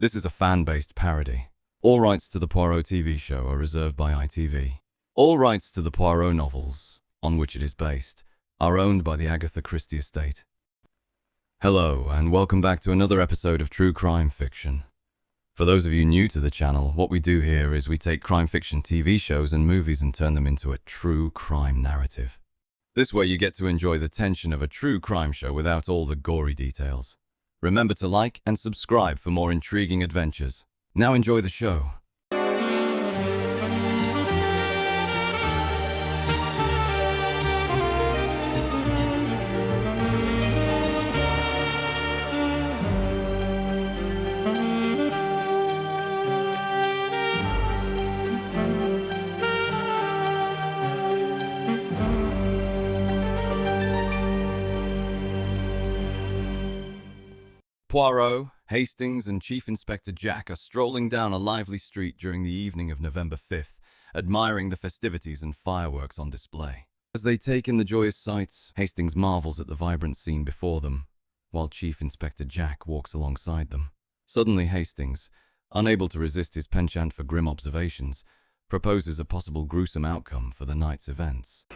This is a fan-based parody. All rights to the Poirot TV show are reserved by ITV. All rights to the Poirot novels, on which it is based, are owned by the Agatha Christie estate. Hello, and welcome back to another episode of True Crime Fiction. For those of you new to the channel, what we do here is we take crime fiction TV shows and movies and turn them into a true crime narrative. This way you get to enjoy the tension of a true crime show without all the gory details. Remember to like and subscribe for more intriguing adventures. Now enjoy the show. Poirot, Hastings, and Chief Inspector Jack are strolling down a lively street during the evening of November 5th, admiring the festivities and fireworks on display. As they take in the joyous sights, Hastings marvels at the vibrant scene before them, while Chief Inspector Jack walks alongside them. Suddenly Hastings, unable to resist his penchant for grim observations, proposes a possible gruesome outcome for the night's events.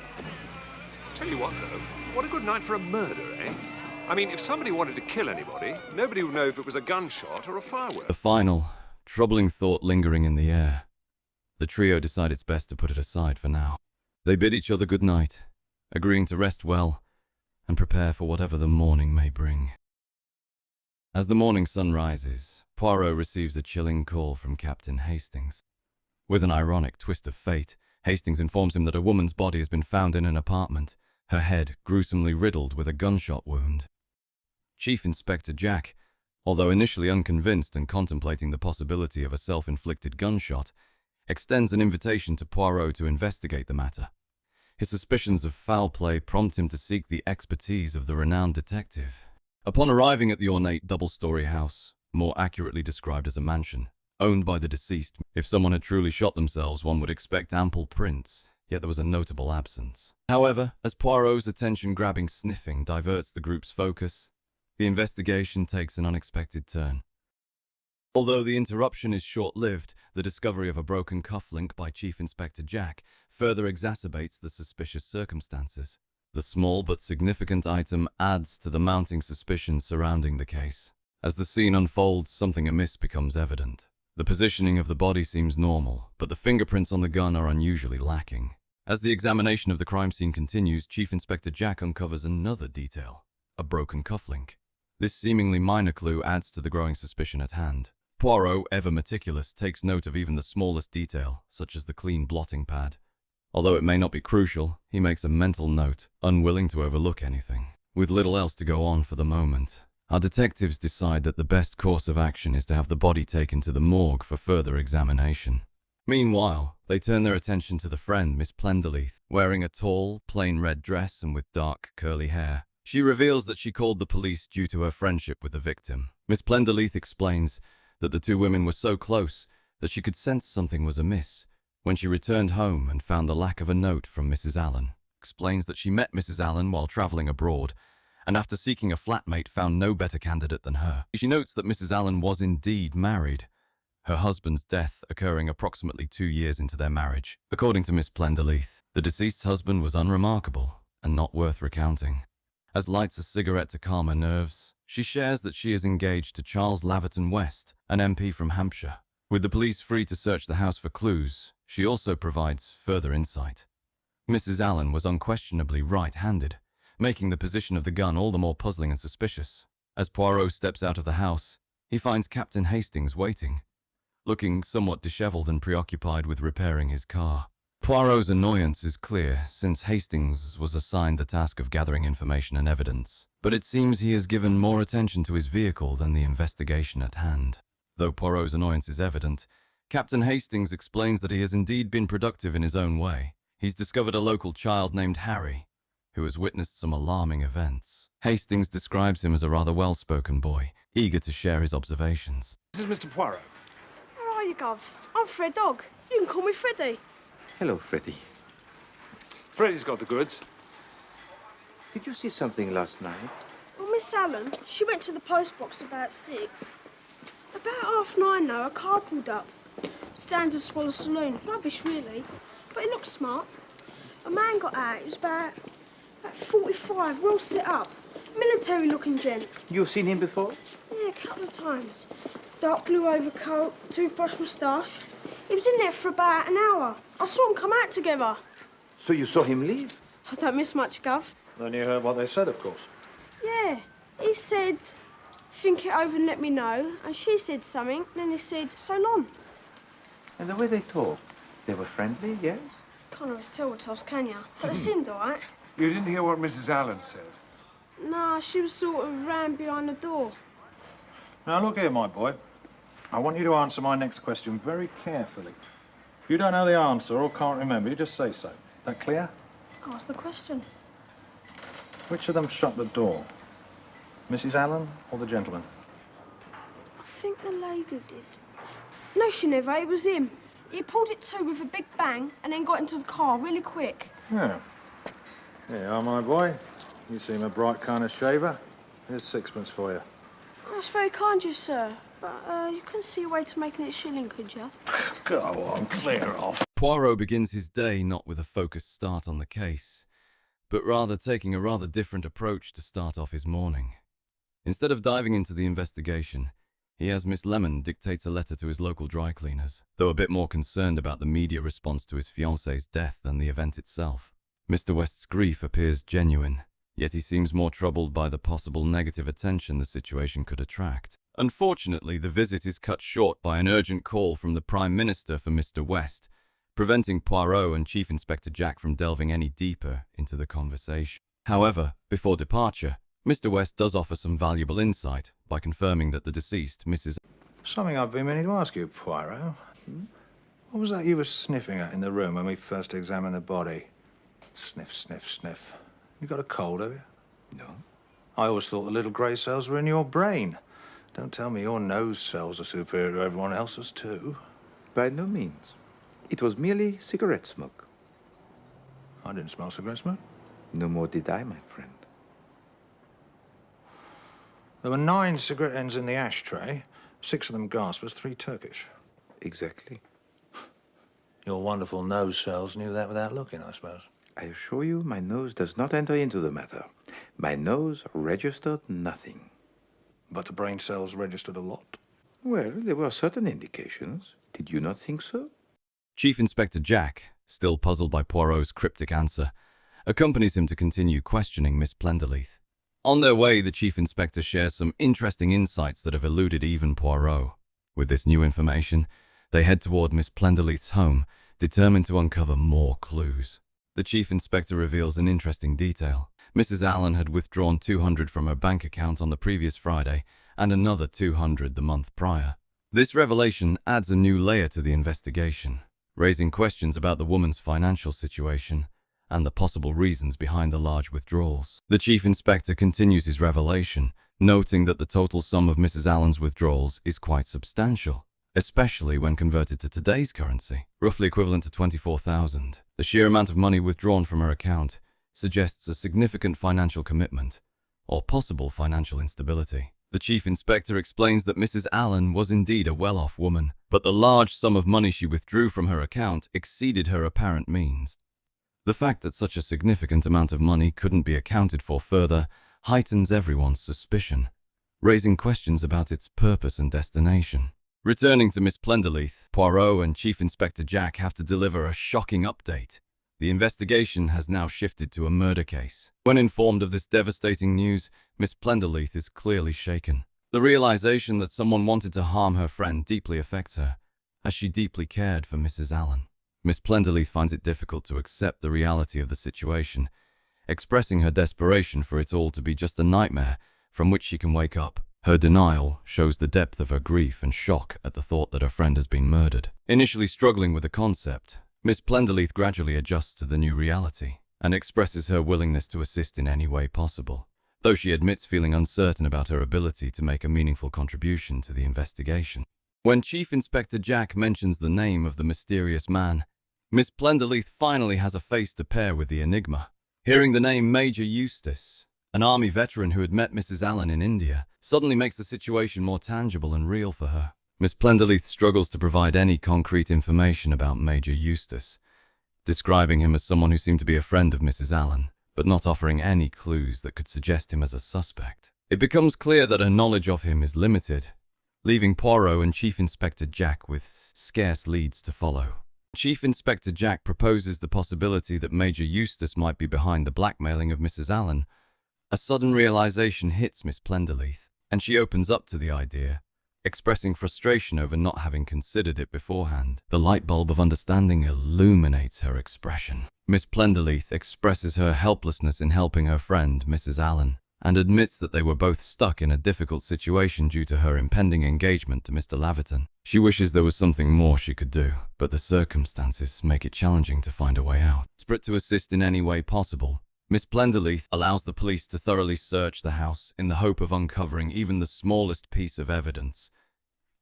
Tell you what, though, what a good night for a murder, eh? I mean, if somebody wanted to kill anybody, nobody would know if it was a gunshot or a firework. The final, troubling thought lingering in the air. The trio decide it's best to put it aside for now. They bid each other good night, agreeing to rest well and prepare for whatever the morning may bring. As the morning sun rises, Poirot receives a chilling call from Captain Hastings. With an ironic twist of fate, Hastings informs him that a woman's body has been found in an apartment, her head gruesomely riddled with a gunshot wound. Chief Inspector Jack, although initially unconvinced and contemplating the possibility of a self-inflicted gunshot, extends an invitation to Poirot to investigate the matter. His suspicions of foul play prompt him to seek the expertise of the renowned detective. Upon arriving at the ornate double-story house, more accurately described as a mansion, owned by the deceased, if someone had truly shot themselves, one would expect ample prints, yet there was a notable absence. However, as Poirot's attention-grabbing sniffing diverts the group's focus, the investigation takes an unexpected turn. Although the interruption is short-lived, the discovery of a broken cufflink by Chief Inspector Jack further exacerbates the suspicious circumstances. The small but significant item adds to the mounting suspicion surrounding the case. As the scene unfolds, something amiss becomes evident. The positioning of the body seems normal, but the fingerprints on the gun are unusually lacking. As the examination of the crime scene continues, Chief Inspector Jack uncovers another detail: a broken cufflink. This seemingly minor clue adds to the growing suspicion at hand. Poirot, ever meticulous, takes note of even the smallest detail, such as the clean blotting pad. Although it may not be crucial, he makes a mental note, unwilling to overlook anything. With little else to go on for the moment, our detectives decide that the best course of action is to have the body taken to the morgue for further examination. Meanwhile, they turn their attention to the friend, Miss Plenderleith, wearing a tall, plain red dress and with dark, curly hair. She reveals that she called the police due to her friendship with the victim. Miss Plenderleith explains that the two women were so close that she could sense something was amiss when she returned home and found the lack of a note from Mrs. Allen. Explains that she met Mrs. Allen while traveling abroad, and after seeking a flatmate found no better candidate than her. She notes that Mrs. Allen was indeed married, her husband's death occurring approximately 2 years into their marriage. According to Miss Plenderleith, the deceased's husband was unremarkable and not worth recounting. As lights a cigarette to calm her nerves, she shares that she is engaged to Charles Laverton West, an MP from Hampshire. With the police free to search the house for clues, she also provides further insight. Mrs. Allen was unquestionably right-handed, making the position of the gun all the more puzzling and suspicious. As Poirot steps out of the house, he finds Captain Hastings waiting, looking somewhat disheveled and preoccupied with repairing his car. Poirot's annoyance is clear, since Hastings was assigned the task of gathering information and evidence, but it seems he has given more attention to his vehicle than the investigation at hand. Though Poirot's annoyance is evident, Captain Hastings explains that he has indeed been productive in his own way. He's discovered a local child named Harry, who has witnessed some alarming events. Hastings describes him as a rather well-spoken boy, eager to share his observations. This is Mr. Poirot. How are you, Gov? I'm Fred Dog. You can call me Freddy. Hello, Freddy. Freddy's got the goods. Did you see something last night? Well, Miss Allen, she went to the post box about 6. About 9:30 though, a car pulled up. Standard Swallow Saloon. Rubbish, really. But it looked smart. A man got out. He was about 45, well set up. Military-looking gent. You've seen him before? Yeah, a couple of times. Dark blue overcoat, toothbrush moustache. He was in there for about an hour. I saw them come out together. So you saw him leave? I don't miss much, Gov. Then you heard what they said, of course. Yeah, he said, think it over and let me know. And she said something, and then he said, so long. And the way they talked, they were friendly, yes? Can't always tell what else, can ya? But they seemed all right. You didn't hear what Mrs. Allen said? Nah, she was sort of round behind the door. Now, look here, my boy. I want you to answer my next question very carefully. If you don't know the answer or can't remember, you just say so. That clear? Ask the question. Which of them shut the door? Mrs. Allen or the gentleman? I think the lady did. No, she never. It was him. He pulled it to with a big bang and then got into the car really quick. Yeah. Here you are, my boy. You seem a bright kind of shaver. Here's sixpence for you. That's very kind of you, sir. But you couldn't see a way to making it shilling, could you? Go on, clear off. Poirot begins his day not with a focused start on the case, but rather taking a rather different approach to start off his morning. Instead of diving into the investigation, he has Miss Lemon dictate a letter to his local dry cleaners, though a bit more concerned about the media response to his fiancée's death than the event itself. Mr. West's grief appears genuine, yet he seems more troubled by the possible negative attention the situation could attract. Unfortunately, the visit is cut short by an urgent call from the Prime Minister for Mr. West, preventing Poirot and Chief Inspector Jack from delving any deeper into the conversation. However, before departure, Mr. West does offer some valuable insight by confirming that the deceased, Mrs. Something I've been meaning to ask you, Poirot. What was that you were sniffing at in the room when we first examined the body? Sniff, sniff, sniff. You got a cold, have you? No. I always thought the little grey cells were in your brain. Don't tell me your nose cells are superior to everyone else's, too. By no means. It was merely cigarette smoke. I didn't smell cigarette smoke. No more did I, my friend. There were 9 cigarette ends in the ashtray, 6 of them gaspers, 3 Turkish. Exactly. Your wonderful nose cells knew that without looking, I suppose. I assure you, my nose does not enter into the matter. My nose registered nothing. But the brain cells registered a lot. Well, there were certain indications. Did you not think so? Chief Inspector Jack, still puzzled by Poirot's cryptic answer, accompanies him to continue questioning Miss Plenderleith. On their way, the Chief Inspector shares some interesting insights that have eluded even Poirot. With this new information, they head toward Miss Plenderleith's home, determined to uncover more clues. The Chief Inspector reveals an interesting detail. Mrs. Allen had withdrawn $200 from her bank account on the previous Friday and another $200 the month prior. This revelation adds a new layer to the investigation, raising questions about the woman's financial situation and the possible reasons behind the large withdrawals. The Chief Inspector continues his revelation, noting that the total sum of Mrs. Allen's withdrawals is quite substantial, especially when converted to today's currency, roughly equivalent to $24,000. The sheer amount of money withdrawn from her account suggests a significant financial commitment or possible financial instability. The Chief Inspector explains that Mrs. Allen was indeed a well-off woman, but the large sum of money she withdrew from her account exceeded her apparent means. The fact that such a significant amount of money couldn't be accounted for further heightens everyone's suspicion, raising questions about its purpose and destination. Returning to Miss Plenderleith, Poirot and Chief Inspector Jack have to deliver a shocking update. The investigation has now shifted to a murder case. When informed of this devastating news, Miss Plenderleith is clearly shaken. The realization that someone wanted to harm her friend deeply affects her, as she deeply cared for Mrs. Allen. Miss Plenderleith finds it difficult to accept the reality of the situation, expressing her desperation for it all to be just a nightmare from which she can wake up. Her denial shows the depth of her grief and shock at the thought that her friend has been murdered. Initially struggling with the concept, Miss Plenderleith gradually adjusts to the new reality and expresses her willingness to assist in any way possible, though she admits feeling uncertain about her ability to make a meaningful contribution to the investigation. When Chief Inspector Jack mentions the name of the mysterious man, Miss Plenderleith finally has a face to pair with the enigma. Hearing the name Major Eustace, An army veteran who had met Mrs. Allen in India, suddenly makes the situation more tangible and real for her. Miss Plenderleith struggles to provide any concrete information about Major Eustace, describing him as someone who seemed to be a friend of Mrs. Allen, but not offering any clues that could suggest him as a suspect. It becomes clear that her knowledge of him is limited, leaving Poirot and Chief Inspector Jack with scarce leads to follow. Chief Inspector Jack proposes the possibility that Major Eustace might be behind the blackmailing of Mrs. Allen. A sudden realization hits Miss Plenderleith, and she opens up to the idea, expressing frustration over not having considered it beforehand. The light bulb of understanding illuminates her expression. Miss Plenderleith expresses her helplessness in helping her friend, Mrs. Allen, and admits that they were both stuck in a difficult situation due to her impending engagement to Mr. Laverton. She wishes there was something more she could do, but the circumstances make it challenging to find a way out. Desperate to assist in any way possible, Miss Plenderleith allows the police to thoroughly search the house in the hope of uncovering even the smallest piece of evidence,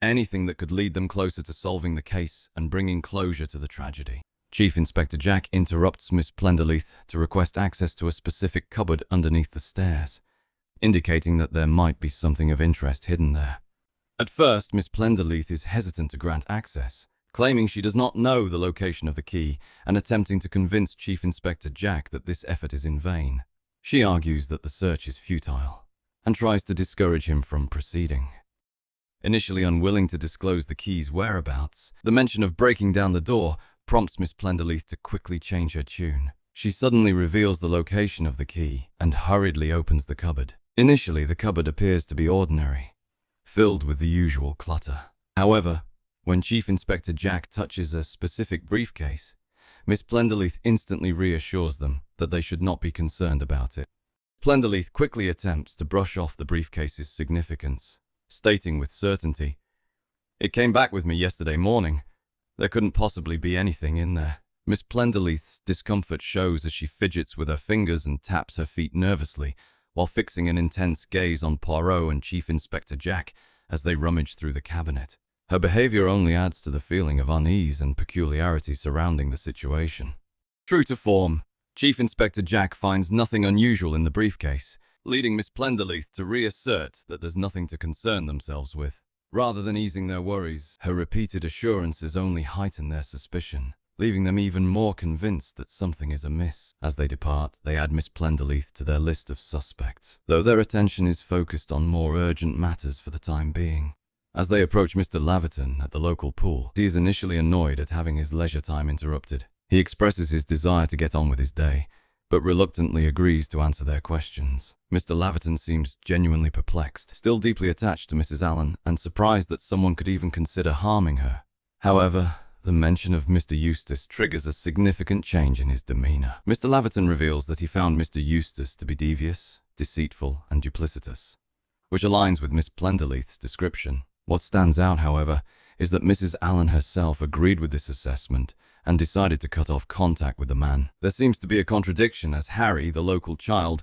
anything that could lead them closer to solving the case and bringing closure to the tragedy. Chief Inspector Jack interrupts Miss Plenderleith to request access to a specific cupboard underneath the stairs, indicating that there might be something of interest hidden there. At first, Miss Plenderleith is hesitant to grant access, claiming she does not know the location of the key and attempting to convince Chief Inspector Jack that this effort is in vain. She argues that the search is futile and tries to discourage him from proceeding. Initially unwilling to disclose the key's whereabouts, the mention of breaking down the door prompts Miss Plenderleith to quickly change her tune. She suddenly reveals the location of the key and hurriedly opens the cupboard. Initially, the cupboard appears to be ordinary, filled with the usual clutter. However, when Chief Inspector Jack touches a specific briefcase, Miss Plenderleith instantly reassures them that they should not be concerned about it. Plenderleith quickly attempts to brush off the briefcase's significance, stating with certainty, "It came back with me yesterday morning. There couldn't possibly be anything in there." Miss Plenderleith's discomfort shows as she fidgets with her fingers and taps her feet nervously, while fixing an intense gaze on Poirot and Chief Inspector Jack as they rummage through the cabinet. Her behavior only adds to the feeling of unease and peculiarity surrounding the situation. True to form, Chief Inspector Jack finds nothing unusual in the briefcase, leading Miss Plenderleith to reassert that there's nothing to concern themselves with. Rather than easing their worries, her repeated assurances only heighten their suspicion, leaving them even more convinced that something is amiss. As they depart, they add Miss Plenderleith to their list of suspects, though their attention is focused on more urgent matters for the time being. As they approach Mr. Laverton at the local pool, he is initially annoyed at having his leisure time interrupted. He expresses his desire to get on with his day, but reluctantly agrees to answer their questions. Mr. Laverton seems genuinely perplexed, still deeply attached to Mrs. Allen, and surprised that someone could even consider harming her. However, the mention of Mr. Eustace triggers a significant change in his demeanor. Mr. Laverton reveals that he found Mr. Eustace to be devious, deceitful, and duplicitous, which aligns with Miss Plenderleith's description. What stands out, however, is that Mrs. Allen herself agreed with this assessment and decided to cut off contact with the man. There seems to be a contradiction, as Harry, the local child,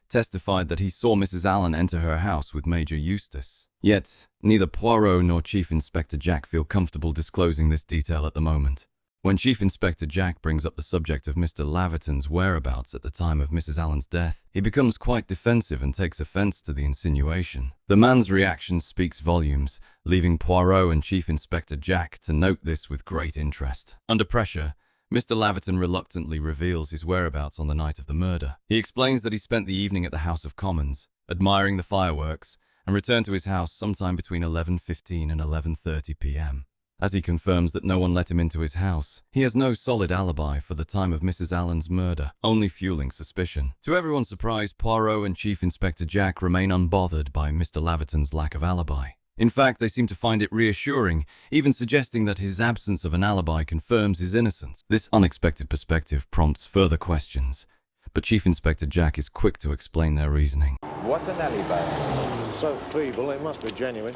testified that he saw Mrs. Allen enter her house with Major Eustace. Yet, neither Poirot nor Chief Inspector Jack feel comfortable disclosing this detail at the moment. When Chief Inspector Jack brings up the subject of Mr. Laverton's whereabouts at the time of Mrs. Allen's death, he becomes quite defensive and takes offense to the insinuation. The man's reaction speaks volumes, leaving Poirot and Chief Inspector Jack to note this with great interest. Under pressure, Mr. Laverton reluctantly reveals his whereabouts on the night of the murder. He explains that he spent the evening at the House of Commons, admiring the fireworks, and returned to his house sometime between 11:15 and 11:30 p.m. As he confirms that no one let him into his house, he has no solid alibi for the time of Mrs. Allen's murder, only fueling suspicion. To everyone's surprise, Poirot and Chief Inspector Jack remain unbothered by Mr. Laverton's lack of alibi. In fact, they seem to find it reassuring, even suggesting that his absence of an alibi confirms his innocence. This unexpected perspective prompts further questions, but Chief Inspector Jack is quick to explain their reasoning. What's an alibi? So feeble, it must be genuine.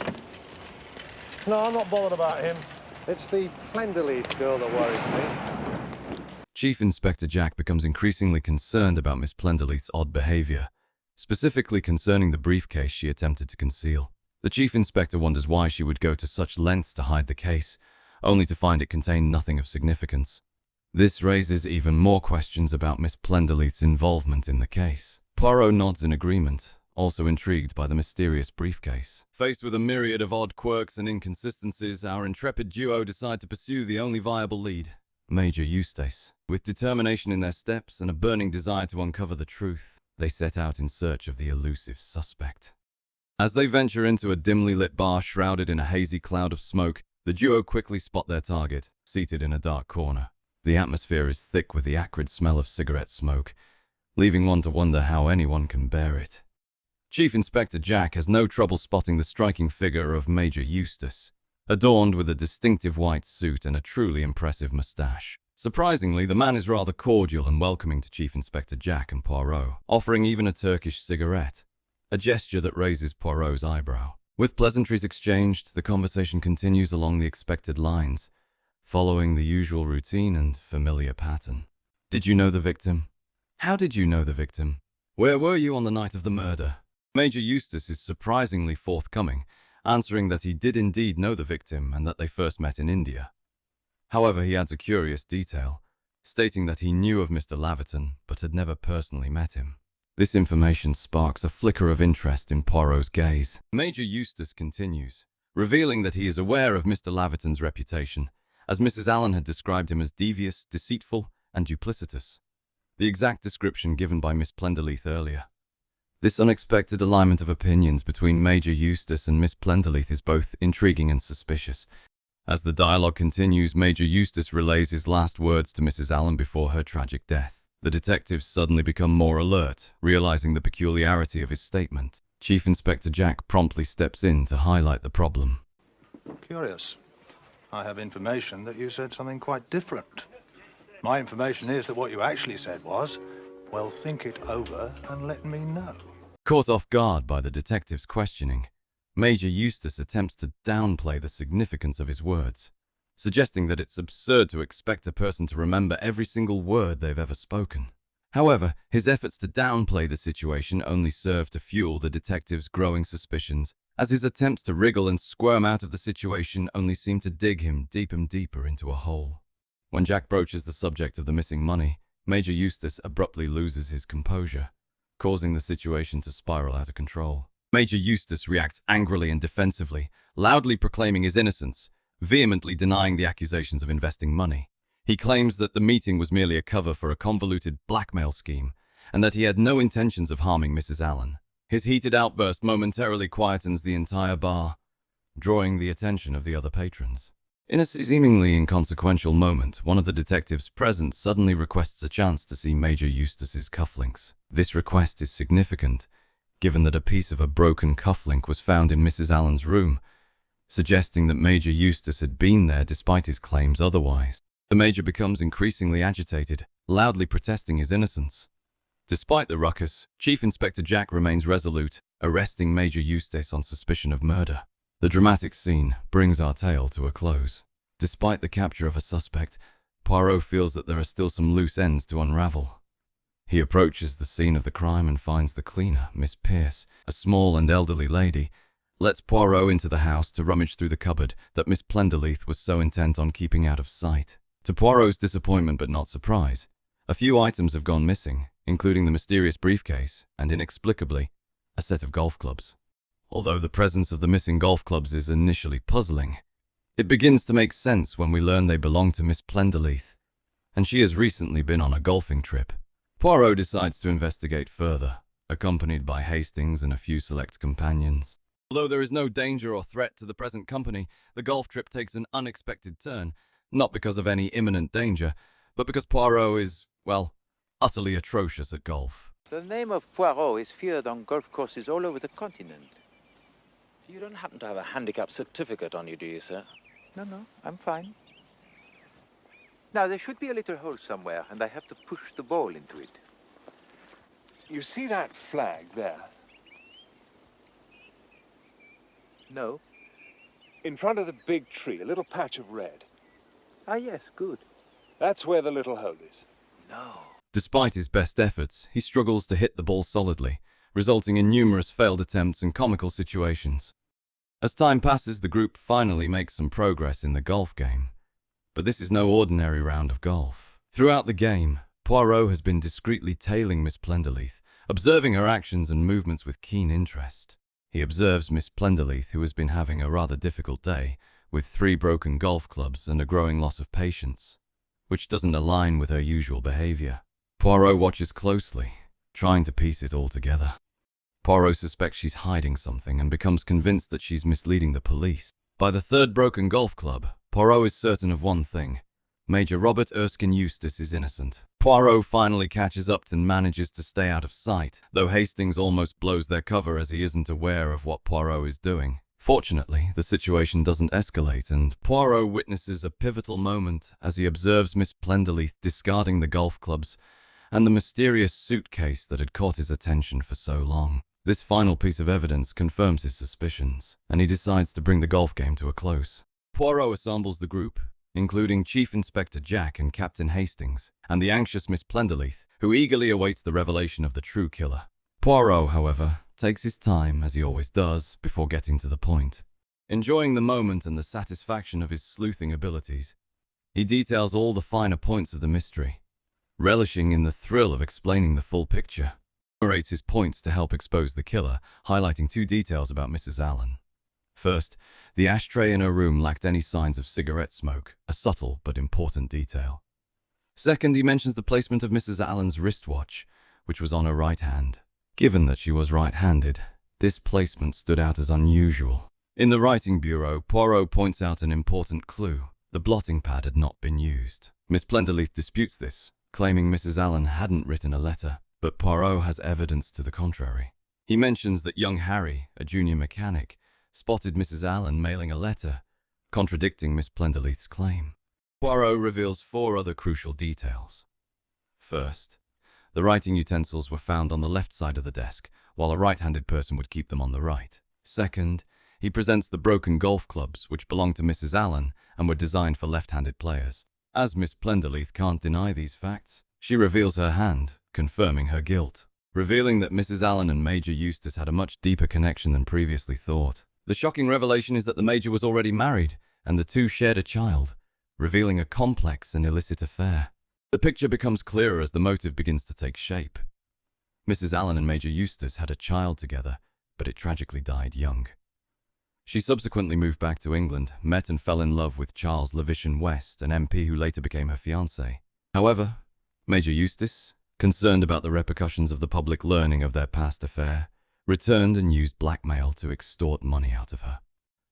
No, I'm not bothered about him. It's the Plenderleith girl that worries me. Chief Inspector Jack becomes increasingly concerned about Miss Plenderleith's odd behavior, specifically concerning the briefcase she attempted to conceal. The Chief Inspector wonders why she would go to such lengths to hide the case, only to find it contained nothing of significance. This raises even more questions about Miss Plenderleith's involvement in the case. Poirot nods in agreement, also intrigued by the mysterious briefcase. Faced with a myriad of odd quirks and inconsistencies, our intrepid duo decide to pursue the only viable lead, Major Eustace. With determination in their steps and a burning desire to uncover the truth, they set out in search of the elusive suspect. As they venture into a dimly lit bar shrouded in a hazy cloud of smoke, the duo quickly spot their target, seated in a dark corner. The atmosphere is thick with the acrid smell of cigarette smoke, leaving one to wonder how anyone can bear it. Chief Inspector Jack has no trouble spotting the striking figure of Major Eustace, adorned with a distinctive white suit and a truly impressive mustache. Surprisingly, the man is rather cordial and welcoming to Chief Inspector Jack and Poirot, offering even a Turkish cigarette, a gesture that raises Poirot's eyebrow. With pleasantries exchanged, the conversation continues along the expected lines, following the usual routine and familiar pattern. Did you know the victim? How did you know the victim? Where were you on the night of the murder? Major Eustace is surprisingly forthcoming, answering that he did indeed know the victim and that they first met in India. However, he adds a curious detail, stating that he knew of Mr. Laverton but had never personally met him. This information sparks a flicker of interest in Poirot's gaze. Major Eustace continues, revealing that he is aware of Mr. Laverton's reputation, as Mrs. Allen had described him as devious, deceitful, and duplicitous, the exact description given by Miss Plenderleath earlier. This unexpected alignment of opinions between Major Eustace and Miss Plenderleath is both intriguing and suspicious. As the dialogue continues, Major Eustace relays his last words to Mrs. Allen before her tragic death. The detectives suddenly become more alert, realizing the peculiarity of his statement. Chief Inspector Jack promptly steps in to highlight the problem. Curious. I have information that you said something quite different. My information is that what you actually said was, well, think it over and let me know. Caught off guard by the detective's questioning, Major Eustace attempts to downplay the significance of his words, suggesting that it's absurd to expect a person to remember every single word they've ever spoken. However, his efforts to downplay the situation only serve to fuel the detective's growing suspicions, as his attempts to wriggle and squirm out of the situation only seem to dig him deeper and deeper into a hole. When Jack broaches the subject of the missing money, Major Eustace abruptly loses his composure, causing the situation to spiral out of control. Major Eustace reacts angrily and defensively, loudly proclaiming his innocence, vehemently denying the accusations of investing money. He claims that the meeting was merely a cover for a convoluted blackmail scheme, and that he had no intentions of harming Mrs. Allen. His heated outburst momentarily quietens the entire bar, drawing the attention of the other patrons. In a seemingly inconsequential moment, one of the detectives present suddenly requests a chance to see Major Eustace's cufflinks. This request is significant, given that a piece of a broken cufflink was found in Mrs. Allen's room, suggesting that Major Eustace had been there despite his claims otherwise. The Major becomes increasingly agitated, loudly protesting his innocence. Despite the ruckus, Chief Inspector Jack remains resolute, arresting Major Eustace on suspicion of murder. The dramatic scene brings our tale to a close. Despite the capture of a suspect, Poirot feels that there are still some loose ends to unravel. He approaches the scene of the crime and finds the cleaner, Miss Pierce, a small and elderly lady, lets Poirot into the house to rummage through the cupboard that Miss Plenderleath was so intent on keeping out of sight. To Poirot's disappointment but not surprise, a few items have gone missing, including the mysterious briefcase and, inexplicably, a set of golf clubs. Although the presence of the missing golf clubs is initially puzzling, it begins to make sense when we learn they belong to Miss Plenderleath, and she has recently been on a golfing trip. Poirot decides to investigate further, accompanied by Hastings and a few select companions. Although there is no danger or threat to the present company, the golf trip takes an unexpected turn, not because of any imminent danger, but because Poirot is, well, utterly atrocious at golf. The name of Poirot is feared on golf courses all over the continent. You don't happen to have a handicap certificate on you, do you, sir? No, I'm fine. Now, there should be a little hole somewhere, and I have to push the ball into it. You see that flag there? No. In front of the big tree, a little patch of red. Ah, yes, good. That's where the little hole is. No. Despite his best efforts, he struggles to hit the ball solidly, resulting in numerous failed attempts and comical situations. As time passes, the group finally makes some progress in the golf game. But this is no ordinary round of golf. Throughout the game, Poirot has been discreetly tailing Miss Plenderleath, observing her actions and movements with keen interest. He observes Miss Plenderleith, who has been having a rather difficult day, with 3 broken golf clubs and a growing loss of patience, which doesn't align with her usual behavior. Poirot watches closely, trying to piece it all together. Poirot suspects she's hiding something and becomes convinced that she's misleading the police. By the 3rd broken golf club, Poirot is certain of one thing: Major Robert Erskine Eustace is innocent. Poirot finally catches up and manages to stay out of sight, though Hastings almost blows their cover as he isn't aware of what Poirot is doing. Fortunately, the situation doesn't escalate, and Poirot witnesses a pivotal moment as he observes Miss Plenderleith discarding the golf clubs and the mysterious suitcase that had caught his attention for so long. This final piece of evidence confirms his suspicions, and he decides to bring the golf game to a close. Poirot assembles the group, including Chief Inspector Jack and Captain Hastings, and the anxious Miss Plenderleith, who eagerly awaits the revelation of the true killer. Poirot, however, takes his time, as he always does, before getting to the point. Enjoying the moment and the satisfaction of his sleuthing abilities, he details all the finer points of the mystery, relishing in the thrill of explaining the full picture. He narrates his points to help expose the killer, highlighting 2 details about Mrs. Allen. First, the ashtray in her room lacked any signs of cigarette smoke, a subtle but important detail. Second, he mentions the placement of Mrs. Allen's wristwatch, which was on her right hand. Given that she was right-handed, this placement stood out as unusual. In the writing bureau, Poirot points out an important clue: the blotting pad had not been used. Miss Plenderleith disputes this, claiming Mrs. Allen hadn't written a letter, but Poirot has evidence to the contrary. He mentions that young Harry, a junior mechanic, spotted Mrs. Allen mailing a letter, contradicting Miss Plenderleith's claim. Poirot reveals 4 other crucial details. First, the writing utensils were found on the left side of the desk, while a right-handed person would keep them on the right. Second, he presents the broken golf clubs, which belonged to Mrs. Allen and were designed for left-handed players. As Miss Plenderleith can't deny these facts, she reveals her hand, confirming her guilt, revealing that Mrs. Allen and Major Eustace had a much deeper connection than previously thought. The shocking revelation is that the Major was already married, and the 2 shared a child, revealing a complex and illicit affair. The picture becomes clearer as the motive begins to take shape. Mrs. Allen and Major Eustace had a child together, but it tragically died young. She subsequently moved back to England, met and fell in love with Charles Levisham West, an MP who later became her fiancé. However, Major Eustace, concerned about the repercussions of the public learning of their past affair, returned and used blackmail to extort money out of her.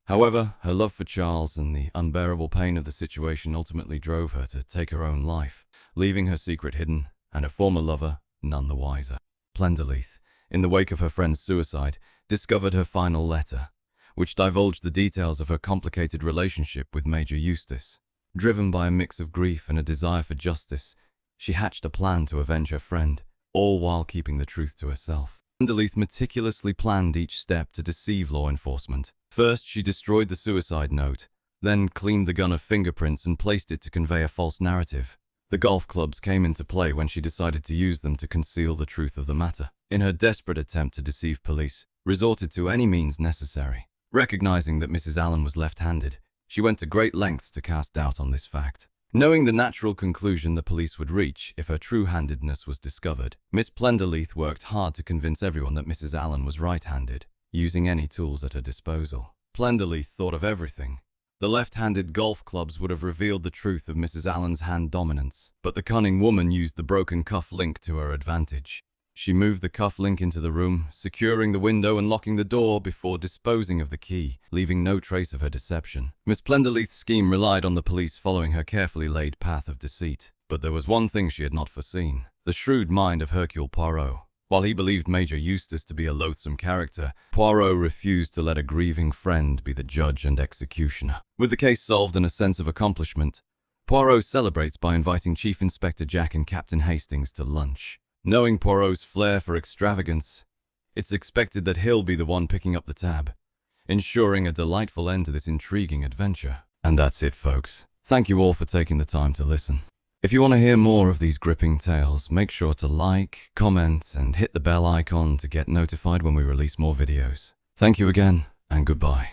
However, her love for Charles and the unbearable pain of the situation ultimately drove her to take her own life, leaving her secret hidden and her former lover none the wiser. Plenderleith, in the wake of her friend's suicide, discovered her final letter, which divulged the details of her complicated relationship with Major Eustace. Driven by a mix of grief and a desire for justice, she hatched a plan to avenge her friend, all while keeping the truth to herself. Plenderleith meticulously planned each step to deceive law enforcement. First, she destroyed the suicide note, then cleaned the gun of fingerprints and placed it to convey a false narrative. The golf clubs came into play when she decided to use them to conceal the truth of the matter. In her desperate attempt to deceive police, resorted to any means necessary. Recognizing that Mrs. Allen was left-handed, she went to great lengths to cast doubt on this fact. Knowing the natural conclusion the police would reach if her true-handedness was discovered, Miss Plenderleith worked hard to convince everyone that Mrs. Allen was right-handed, using any tools at her disposal. Plenderleith thought of everything. The left-handed golf clubs would have revealed the truth of Mrs. Allen's hand dominance, but the cunning woman used the broken cuff link to her advantage. She moved the cuff link into the room, securing the window and locking the door before disposing of the key, leaving no trace of her deception. Miss Plenderleith's scheme relied on the police following her carefully laid path of deceit. But there was one thing she had not foreseen: the shrewd mind of Hercule Poirot. While he believed Major Eustace to be a loathsome character, Poirot refused to let a grieving friend be the judge and executioner. With the case solved and a sense of accomplishment, Poirot celebrates by inviting Chief Inspector Jack and Captain Hastings to lunch. Knowing Poirot's flair for extravagance, it's expected that he'll be the one picking up the tab, ensuring a delightful end to this intriguing adventure. And that's it, folks. Thank you all for taking the time to listen. If you want to hear more of these gripping tales, make sure to like, comment, and hit the bell icon to get notified when we release more videos. Thank you again, and goodbye.